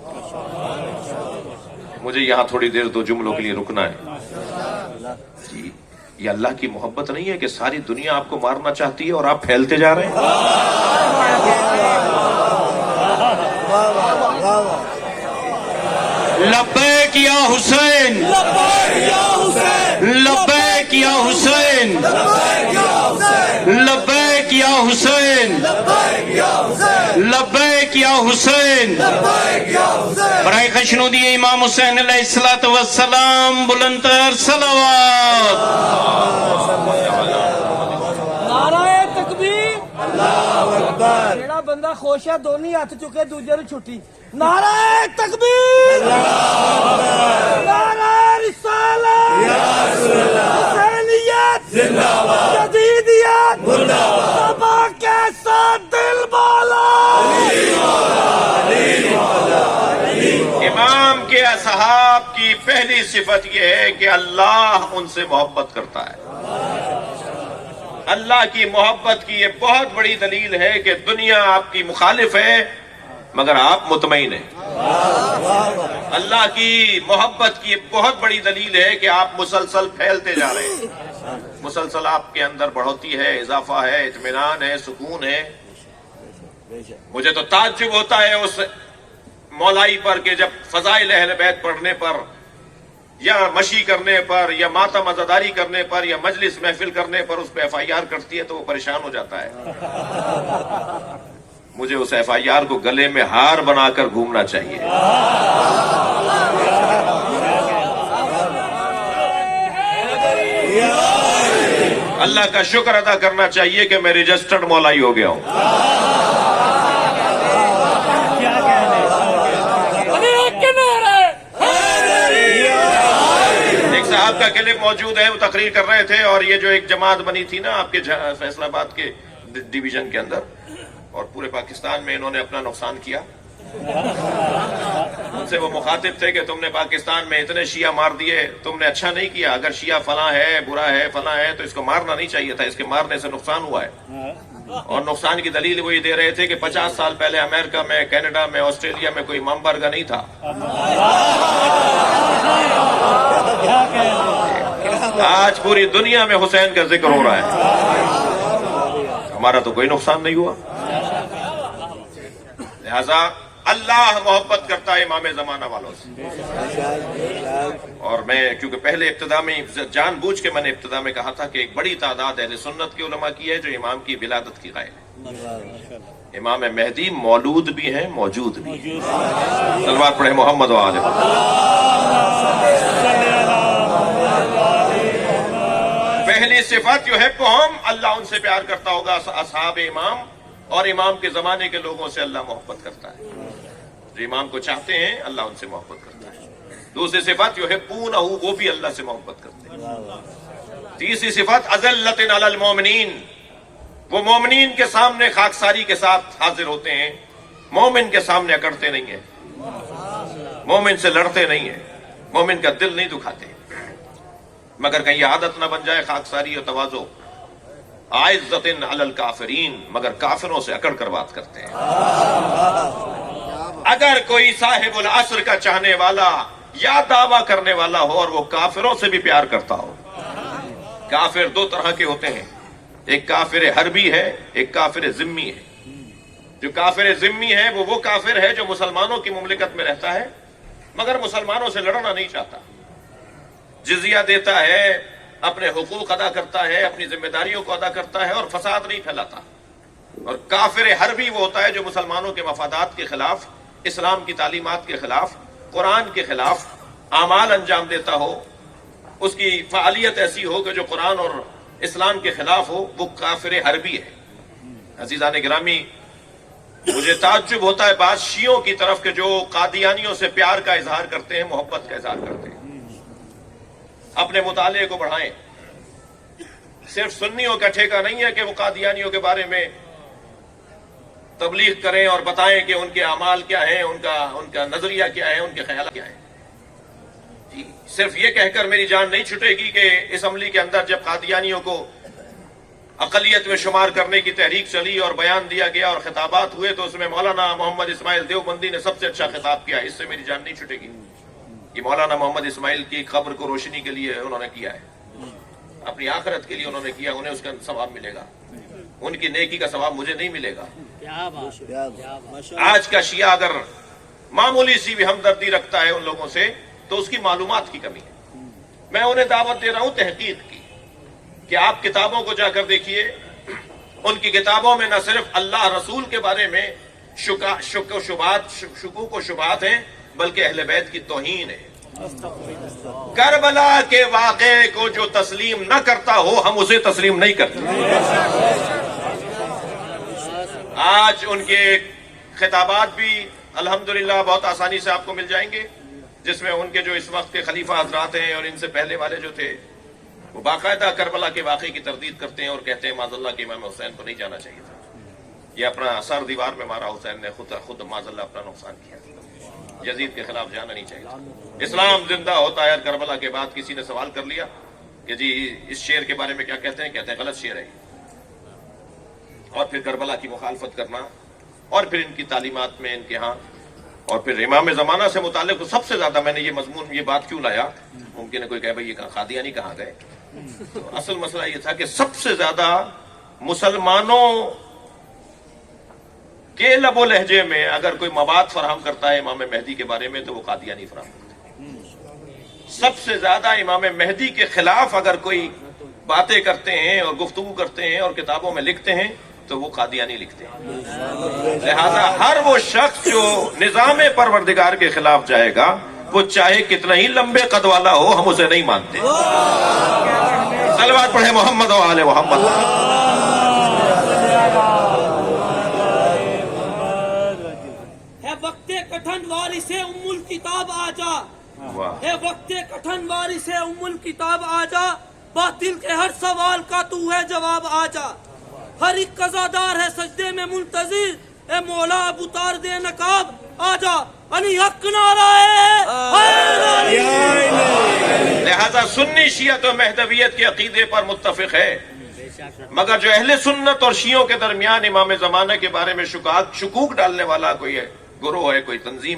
مجھے یہاں تھوڑی دیر 2 جملوں کے لیے رکنا ہے. جی یہ اللہ کی محبت نہیں ہے کہ ساری دنیا آپ کو مارنا چاہتی ہے اور آپ پھیلتے جا رہے ہیں. لبیک یا حسین، لبیک یا حسین، لبیک یا حسین، لبیک یا حسین. برائے خشنودی امام حسین علیہ السلام بلندتر صلوات. نعرہ تکبیر، جیڑا بندہ خوش ہے دونوں ہاتھ چکے دوجے نوں چھٹی. نعرہ تکبیر، نعرہ رسالت، حسینیت جدیدیت، سبا کے ساتھ دل بالا. امام کے اصحاب کی پہلی صفت یہ ہے کہ اللہ ان سے محبت کرتا ہے. اللہ کی محبت کی یہ بہت بڑی دلیل ہے کہ دنیا آپ کی مخالف ہے مگر آپ مطمئن ہیں. اللہ کی محبت کی یہ بہت بڑی دلیل ہے کہ آپ مسلسل پھیلتے جا رہے ہیں، مسلسل آپ کے اندر بڑھوتی ہے، اضافہ ہے، اطمینان ہے، سکون ہے. مجھے تو تعجب ہوتا ہے اس مولائی پر کہ جب فضائل اہل بیت پڑھنے پر یا مشی کرنے پر یا ماتم عزاداری کرنے پر یا مجلس محفل کرنے پر اس پہ FIR کرتی ہے تو وہ پریشان ہو جاتا ہے. مجھے اس FIR کو گلے میں ہار بنا کر گھومنا چاہیے. اللہ کا شکر ادا کرنا چاہیے کہ میں رجسٹرڈ مولائی ہو گیا ہوں. ایک صاحب کا کلپ موجود ہے، وہ تقریر کر رہے تھے اور یہ جو ایک جماعت بنی تھی نا آپ کے فیصل آباد کے ڈویژن کے اندر اور پورے پاکستان میں انہوں نے اپنا نقصان کیا. ان سے وہ مخاطب تھے کہ تم نے پاکستان میں اتنے شیعہ مار دیے، تم نے اچھا نہیں کیا. اگر شیعہ فلاں ہے، برا ہے، فلاں ہے تو اس کو مارنا نہیں چاہیے تھا، اس کے مارنے سے نقصان ہوا ہے. اور نقصان کی دلیل وہ یہ دے رہے تھے کہ 50 سال پہلے امریکہ میں، کینیڈا میں، آسٹریلیا میں کوئی امام بارگاہ نہیں تھا. آج پوری دنیا میں حسین کا ذکر ہو رہا ہے، ہمارا تو کوئی نقصان نہیں ہوا. لہذا اللہ محبت کرتا ہے امام زمانہ والوں سے. اور میں کیونکہ پہلے ابتدا میں جان بوجھ کے میں نے ابتدا میں کہا تھا کہ ایک بڑی تعداد اہل سنت کے علماء کی ہے جو امام کی ولادت کی قائل ہے. امام مہدی مولود بھی ہیں، موجود بھی ہیں. صلوات پڑھے محمد و آل محمد. پہلی صفت یحبہم، اللہ ان سے پیار کرتا ہوگا. اصحاب امام اور امام کے زمانے کے لوگوں سے اللہ محبت کرتا ہے. جو امام کو چاہتے ہیں اللہ ان سے محبت کرتا ہے. دوسری صفت یحبونہ، وہ بھی اللہ سے محبت کرتے ہیں. تیسری صفت اذلت علی المومنین، وہ مومنین کے سامنے خاکساری کے ساتھ حاضر ہوتے ہیں، مومن کے سامنے اکڑتے نہیں ہیں، مومن سے لڑتے نہیں ہیں، مومن کا دل نہیں دکھاتے، مگر کہیں عادت نہ بن جائے خاکساری اور تواضع۔ عزت علی الکافرین، مگر کافروں سے اکڑ کر بات کرتے ہیں۔ اگر کوئی صاحب العصر کا چاہنے والا یا دعویٰ کرنے والا ہو اور وہ کافروں سے بھی پیار کرتا ہو، کافر دو طرح کے ہوتے ہیں، ایک کافر حربی ہے، ایک کافر ذمی ہے۔ جو کافر ذمی ہے وہ کافر ہے جو مسلمانوں کی مملکت میں رہتا ہے مگر مسلمانوں سے لڑنا نہیں چاہتا، جزیہ دیتا ہے، اپنے حقوق ادا کرتا ہے، اپنی ذمہ داریوں کو ادا کرتا ہے اور فساد نہیں پھیلاتا۔ اور کافر حربی وہ ہوتا ہے جو مسلمانوں کے مفادات کے خلاف، اسلام کی تعلیمات کے خلاف، قرآن کے خلاف اعمال انجام دیتا ہو، اس کی فعالیت ایسی ہو کہ جو قرآن اور اسلام کے خلاف ہو، وہ کافر حربی ہے۔ عزیزان گرامی، مجھے تعجب ہوتا ہے بعض شیعوں کی طرف کہ جو قادیانیوں سے پیار کا اظہار کرتے ہیں، محبت کا اظہار کرتے ہیں۔ اپنے مطالعے کو بڑھائیں، صرف سنیوں کا ٹھیکہ نہیں ہے کہ وہ قادیانیوں کے بارے میں تبلیغ کریں اور بتائیں کہ ان کے اعمال کیا ہیں، ان کا نظریہ کیا ہے، ان کے خیالات کیا ہیں۔ جی صرف یہ کہہ کر میری جان نہیں چھٹے گی کہ اسمبلی کے اندر جب قادیانیوں کو اقلیت میں شمار کرنے کی تحریک چلی اور بیان دیا گیا اور خطابات ہوئے تو اس میں مولانا محمد اسماعیل دیوبندی نے سب سے اچھا خطاب کیا۔ اس سے میری جان نہیں چھٹے گی۔ یہ مولانا محمد اسماعیل کی قبر کو روشنی کے لیے انہوں نے کیا ہے، اپنی آخرت کے لیے انہوں نے کیا، انہیں اس کا ثواب ملے گا، ان کی نیکی کا ثواب مجھے نہیں ملے گا۔ آج کا شیعہ اگر معمولی سی بھی ہمدردی رکھتا ہے ان لوگوں سے تو اس کی معلومات کی کمی ہے۔ میں انہیں دعوت دے رہا ہوں تحقیق کی، کہ آپ کتابوں کو جا کر دیکھیے، ان کی کتابوں میں نہ صرف اللہ رسول کے بارے میں شکوک و شبہات ہیں بلکہ اہل بیت کی توہین ہے۔ کربلا کے واقعے کو جو تسلیم نہ کرتا ہو ہم اسے تسلیم نہیں کرتے۔ آج ان کے خطابات بھی الحمدللہ بہت آسانی سے آپ کو مل جائیں گے، جس میں ان کے جو اس وقت کے خلیفہ حضرات ہیں اور ان سے پہلے والے جو تھے وہ باقاعدہ کربلا کے واقعے کی تردید کرتے ہیں اور کہتے ہیں معاذ اللہ کہ امام حسین کو نہیں جانا چاہیے تھا، یہ اپنا سر دیوار میں مارا، حسین نے خود معاذ اللہ اپنا نقصان کیا، یزید کے خلاف جانا نہیں چاہیے تھا، اسلام زندہ ہوتا ہے۔ اور کربلا کے بعد کسی نے سوال کر لیا کہ جی اس شعر کے بارے میں کیا کہتے ہیں غلط شعر ہے، اور پھر کربلا کی مخالفت کرنا، اور پھر ان کی تعلیمات میں ان کے ہاں، اور پھر امام زمانہ سے متعلق سب سے زیادہ میں نے یہ مضمون یہ بات کیوں لایا، ممکن ہے کوئی کہے بھائی یہ قادیانی کہاں گئے، تو اصل مسئلہ یہ تھا کہ سب سے زیادہ مسلمانوں کے لب و لہجے میں اگر کوئی مواد فراہم کرتا ہے امام مہدی کے بارے میں تو وہ قادیانی فراہم کرتا ہے۔ سب سے زیادہ امام مہدی کے خلاف اگر کوئی باتیں کرتے ہیں اور گفتگو کرتے ہیں اور کتابوں میں لکھتے ہیں تو وہ قادیانی لکھتے ہیں۔ لہذا ہر وہ شخص جو نظام پروردگار کے خلاف جائے گا وہ چاہے کتنا ہی لمبے قد والا ہو ہم اسے نہیں مانتے۔ صلوات پڑھے محمد و آل محمد۔ ہے وقت کٹھن وارث ام الکتاب آجا، ہے وقت کٹھن وارث ام الکتاب آجا، باطل کے ہر سوال کا تو ہے جواب آجا، ہر ایک قضادار ہے سجدے میں منتظر، اے مولا اب اتار دے نقاب آجا، علی حق نعرہ ہے۔ لہذا سنی شیعت و مہدویت کے عقیدے پر متفق ہے، مگر جو اہل سنت اور شیعوں کے درمیان امام زمانہ کے بارے میں شکوک ڈالنے والا کوئی ہے گروہ ہے، کوئی تنظیم